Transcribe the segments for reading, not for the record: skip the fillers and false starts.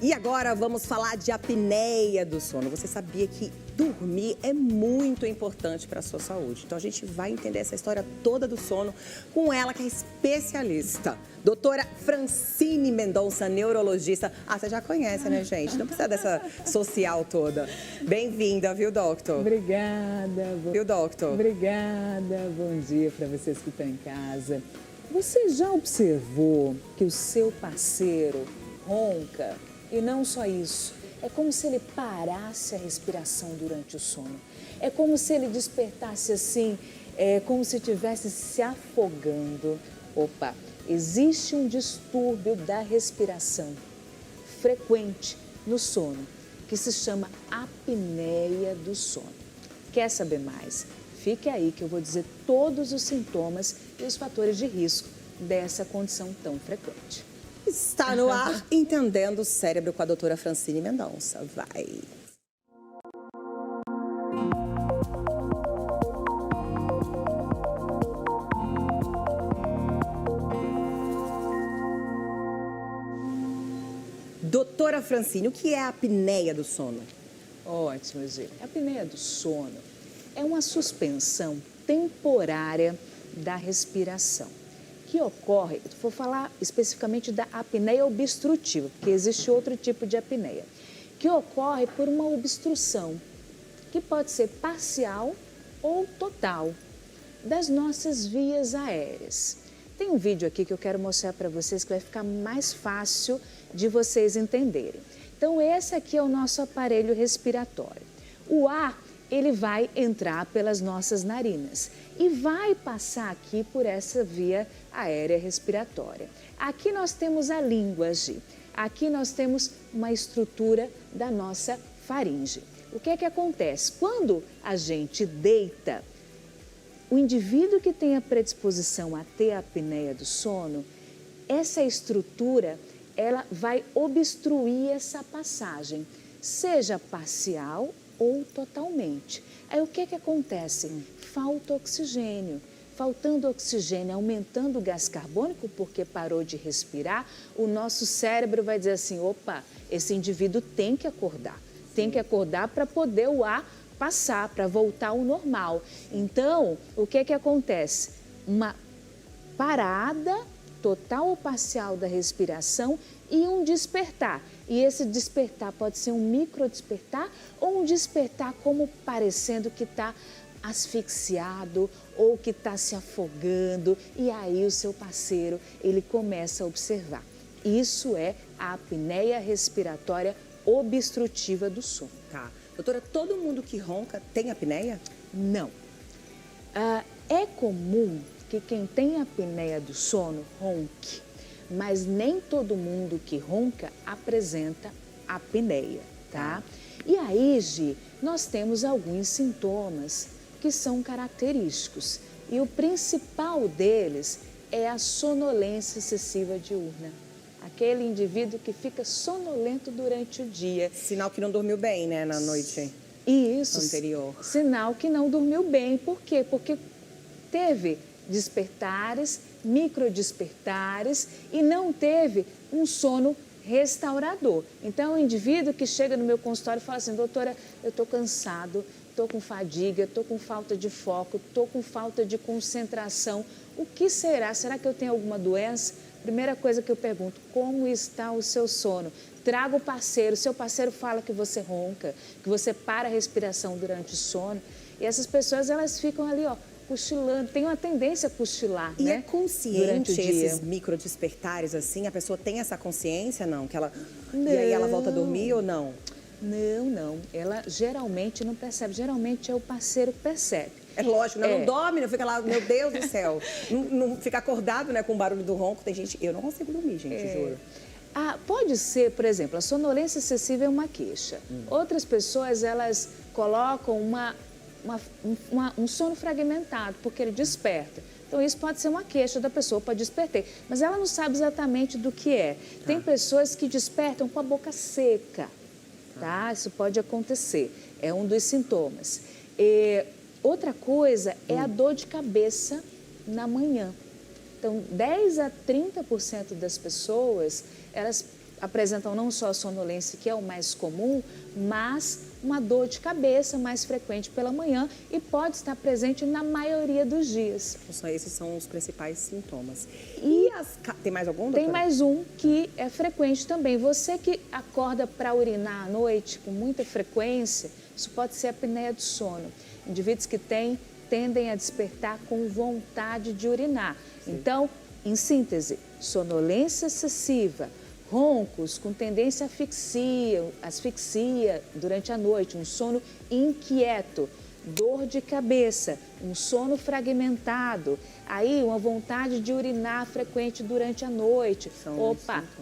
E agora vamos falar de apneia do sono. Você sabia que dormir é muito importante para a sua saúde? Então a gente vai entender essa história toda do sono com ela, que é especialista. Doutora Francine Mendonça, neurologista. Ah, você já conhece, né, gente? Não precisa dessa social toda. Bem-vinda, viu, doctor? Obrigada. Viu, doctor? Obrigada. Bom dia para vocês que estão em casa. Você já observou que o seu parceiro ronca? E não só isso, é como se ele parasse a respiração durante o sono. É como se ele despertasse assim, como se estivesse se afogando. Opa, existe um distúrbio da respiração frequente no sono, que se chama apneia do sono. Quer saber mais? Fique aí que eu vou dizer todos os sintomas e os fatores de risco dessa condição tão frequente. Está no ar, Entendendo o Cérebro com a doutora Francine Mendonça. Vai! Doutora Francine, o que é a apneia do sono? Ótimo, Gê. A apneia do sono é uma suspensão temporária da respiração, que ocorre, vou falar especificamente da apneia obstrutiva, porque existe outro tipo de apneia, que ocorre por uma obstrução, que pode ser parcial ou total, das nossas vias aéreas. Tem um vídeo aqui que eu quero mostrar para vocês que vai ficar mais fácil de vocês entenderem. Então, esse aqui é o nosso aparelho respiratório. O ar, ele vai entrar pelas nossas narinas e vai passar aqui por essa via aérea respiratória. Aqui nós temos a língua, Gi. Aqui nós temos uma estrutura da nossa faringe. O que é que acontece? Quando a gente deita, o indivíduo que tem a predisposição a ter a apneia do sono, essa estrutura, ela vai obstruir essa passagem, seja parcial ou totalmente. Aí o que é que acontece? Falta oxigênio. Faltando oxigênio, aumentando o gás carbônico porque parou de respirar, o nosso cérebro vai dizer assim, opa, esse indivíduo tem que acordar. Tem que acordar para poder o ar passar, para voltar ao normal. Então, o que é que acontece? Uma parada total ou parcial da respiração e um despertar. E esse despertar pode ser um micro despertar ou um despertar como parecendo que está asfixiado ou que está se afogando, e aí o seu parceiro, ele começa a observar. Isso é a apneia respiratória obstrutiva do sono. Tá. Doutora, todo mundo que ronca tem apneia? Não. É comum que quem tem apneia do sono ronque, mas nem todo mundo que ronca apresenta apneia, tá? E aí, Gi, nós temos alguns sintomas que são característicos. E o principal deles é a sonolência excessiva diurna. Aquele indivíduo que fica sonolento durante o dia. Sinal que não dormiu bem, né, na noite Isso, anterior. Sinal que não dormiu bem. Por quê? Porque teve despertares, microdespertares e não teve um sono restaurador. Então, o indivíduo que chega no meu consultório e fala assim, doutora, eu estou cansado, estou com fadiga, estou com falta de foco, estou com falta de concentração. O que será? Será que eu tenho alguma doença? Primeira coisa que eu pergunto, como está o seu sono? Traga o parceiro, seu parceiro fala que você ronca, que você para a respiração durante o sono. E essas pessoas, elas ficam ali, ó, cochilando, tem uma tendência a cochilar, e né? É consciente esses microdespertares, assim? A pessoa tem essa consciência, não? Que ela... Não. E aí ela volta a dormir ou não? Não. Ela geralmente não percebe. Geralmente é o parceiro que percebe. É lógico, não dorme, não fica lá, meu Deus do céu. não fica acordado, né, com o barulho do ronco. Tem gente... Eu não consigo dormir, gente, juro. Pode ser, por exemplo, a sonolência excessiva é uma queixa. Outras pessoas, elas colocam um sono fragmentado, porque ele desperta. Então, isso pode ser uma queixa da pessoa, pode despertar, mas ela não sabe exatamente do que é. Tem pessoas que despertam com a boca seca, tá? Isso pode acontecer, é um dos sintomas. Outra coisa é a dor de cabeça na manhã. Então, 10 a 30% das pessoas, elas apresentam não só a sonolência, que é o mais comum, mas uma dor de cabeça mais frequente pela manhã e pode estar presente na maioria dos dias. Esses são os principais sintomas. E tem mais algum, doutora? Tem mais um que é frequente também. Você que acorda para urinar à noite com muita frequência, isso pode ser a apneia do sono. Indivíduos que tendem a despertar com vontade de urinar. Sim. Então, em síntese, sonolência excessiva, roncos com tendência à asfixia durante a noite, um sono inquieto, dor de cabeça, um sono fragmentado, aí uma vontade de urinar frequente durante a noite.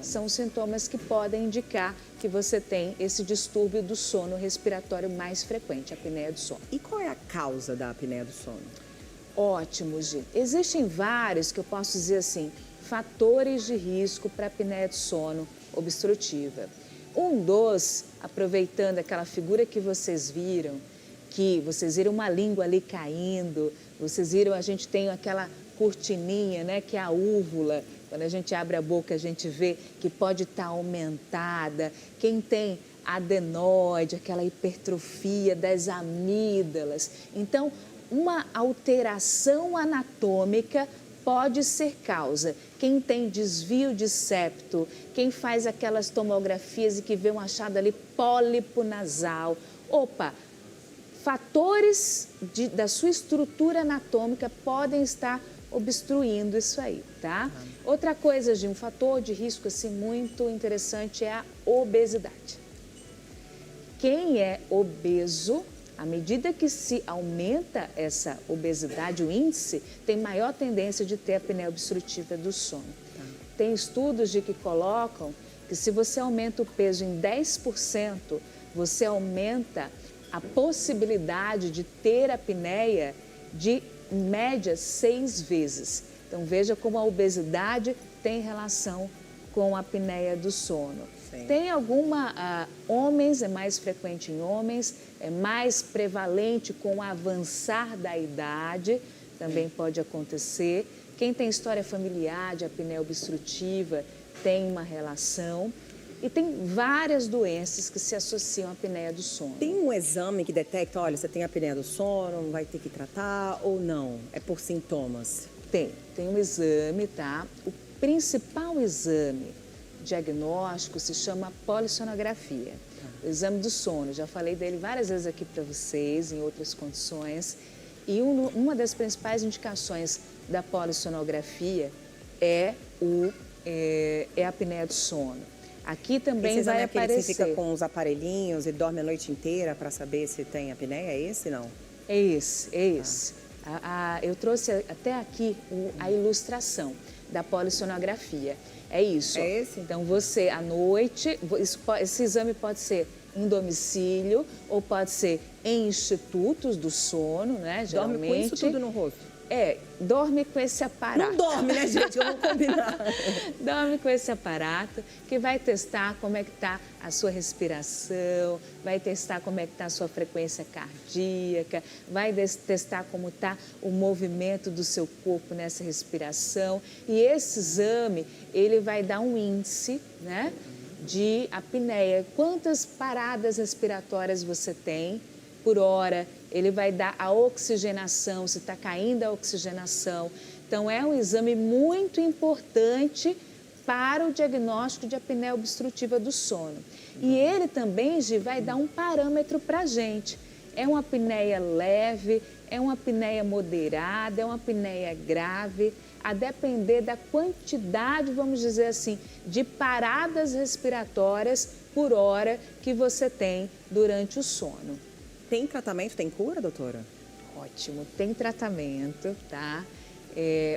São sintomas que podem indicar que você tem esse distúrbio do sono respiratório mais frequente, a apneia do sono. E qual é a causa da apneia do sono? Ótimo, Gi. Existem vários que eu posso dizer assim, fatores de risco para a apneia do sono obstrutiva. Um dos, aproveitando aquela figura que vocês viram uma língua ali caindo, vocês viram, a gente tem aquela cortininha, né, que é a úvula. Quando a gente abre a boca, a gente vê que pode estar aumentada. Quem tem adenoide, aquela hipertrofia das amígdalas. Então, uma alteração anatômica pode ser causa. Quem tem desvio de septo, quem faz aquelas tomografias e que vê um achado ali pólipo nasal. Fatores da sua estrutura anatômica podem estar obstruindo isso aí, tá? Outra coisa, um fator de risco assim, muito interessante é a obesidade. Quem é obeso, à medida que se aumenta essa obesidade, o índice, tem maior tendência de ter apneia obstrutiva do sono. Tem estudos que colocam que se você aumenta o peso em 10%, você aumenta a possibilidade de ter apneia de, em média, 6 vezes. Então, veja como a obesidade tem relação com a apneia do sono. Sim. Tem homens, é mais frequente em homens, é mais prevalente com o avançar da idade, também pode acontecer. Quem tem história familiar de apneia obstrutiva tem uma relação. E tem várias doenças que se associam à apneia do sono. Tem um exame que detecta, olha, você tem apneia do sono, vai ter que tratar ou não? É por sintomas? Tem um exame, tá? O principal exame diagnóstico se chama polissonografia. O exame do sono, já falei dele várias vezes aqui para vocês, em outras condições. E uma das principais indicações da polissonografia é a apneia do sono. Aqui também vai aparecer. Você fica com os aparelhinhos e dorme a noite inteira para saber se tem apneia? É esse, não? É esse. Eu trouxe até aqui a ilustração da polissonografia. É isso. É esse? Então, você, à noite, esse exame pode ser em domicílio ou pode ser em institutos do sono, né? Geralmente. Dorme com isso tudo no rosto? Dorme com esse aparato. Não dorme, né, gente? Vamos combinar. Dorme com esse aparato que vai testar como é que está a sua respiração, vai testar como é que está a sua frequência cardíaca, vai testar como está o movimento do seu corpo nessa respiração. E esse exame, ele vai dar um índice, né, de apneia. Quantas paradas respiratórias você tem por hora? Ele vai dar a oxigenação, se está caindo a oxigenação. Então, é um exame muito importante para o diagnóstico de apneia obstrutiva do sono. E ele também, Gi, vai dar um parâmetro para a gente. É uma apneia leve, é uma apneia moderada, é uma apneia grave, a depender da quantidade, vamos dizer assim, de paradas respiratórias por hora que você tem durante o sono. Tem tratamento, tem cura, doutora? Ótimo, tem tratamento, tá?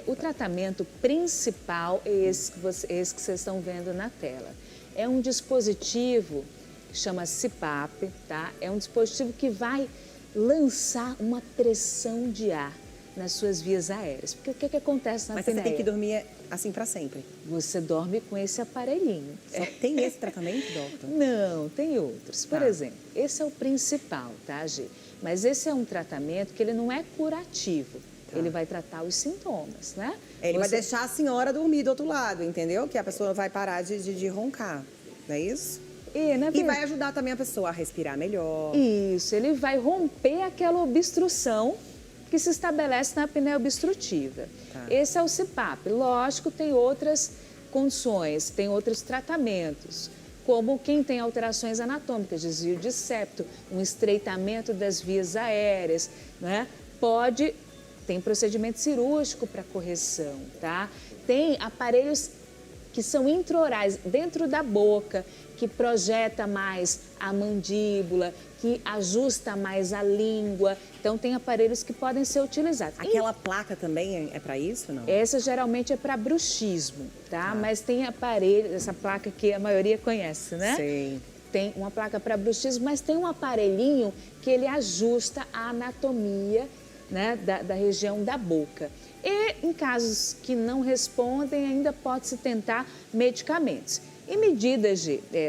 O tratamento principal é esse que vocês estão vendo na tela. É um dispositivo que chama CPAP, tá? É um dispositivo que vai lançar uma pressão de ar nas suas vias aéreas. Porque o que acontece na apneia? Mas você tem que dormir assim para sempre? Você dorme com esse aparelhinho. Só tem esse tratamento, doutor? Não, tem outros. Por exemplo, esse é o principal, tá, Gi? Mas esse é um tratamento que ele não é curativo. Ele vai tratar os sintomas, né? Ele vai deixar a senhora dormir do outro lado, entendeu? Que a pessoa vai parar de roncar. não é isso? E vai ajudar também a pessoa a respirar melhor. Isso, ele vai romper aquela obstrução que se estabelece na apneia obstrutiva. Tá. Esse é o CPAP. Lógico, tem outras condições, tem outros tratamentos, como quem tem alterações anatômicas, desvio de septo, um estreitamento das vias aéreas, né? Tem procedimento cirúrgico para correção, tá? Tem aparelhos que são intraorais, dentro da boca, que projeta mais a mandíbula, que ajusta mais a língua. Então, tem aparelhos que podem ser utilizados. Aquela placa também é para isso, não? Essa geralmente é para bruxismo, tá? Mas tem aparelho, essa placa que a maioria conhece, né? Sim. Tem uma placa para bruxismo, mas tem um aparelhinho que ele ajusta a anatomia, né, da região da boca. E em casos que não respondem, ainda pode-se tentar medicamentos. E medidas,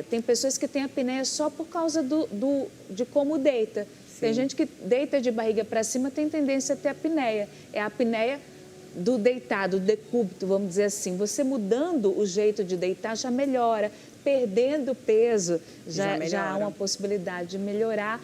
tem pessoas que têm apneia só por causa de como deita. Sim. Tem gente que deita de barriga para cima, tem tendência a ter apneia. É a apneia do deitado, do decúbito, vamos dizer assim. Você mudando o jeito de deitar já melhora. Perdendo peso já há uma possibilidade de melhorar.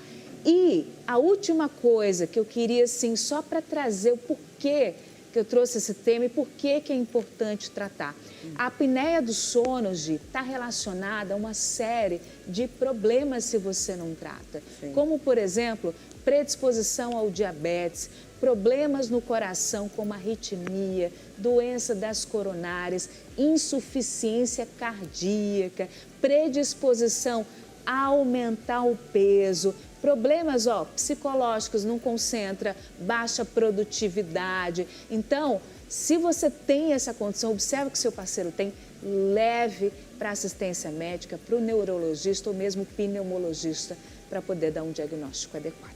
E a última coisa que eu queria, assim, só para trazer o porquê que eu trouxe esse tema e por que é importante tratar. A apneia do sono, está relacionada a uma série de problemas se você não trata. Sim. Como, por exemplo, predisposição ao diabetes, problemas no coração como arritmia, doença das coronárias, insuficiência cardíaca, predisposição a aumentar o peso, problemas psicológicos, não concentra, baixa produtividade. Então, se você tem essa condição, observe que seu parceiro tem, leve para assistência médica, para o neurologista ou mesmo pneumologista para poder dar um diagnóstico adequado.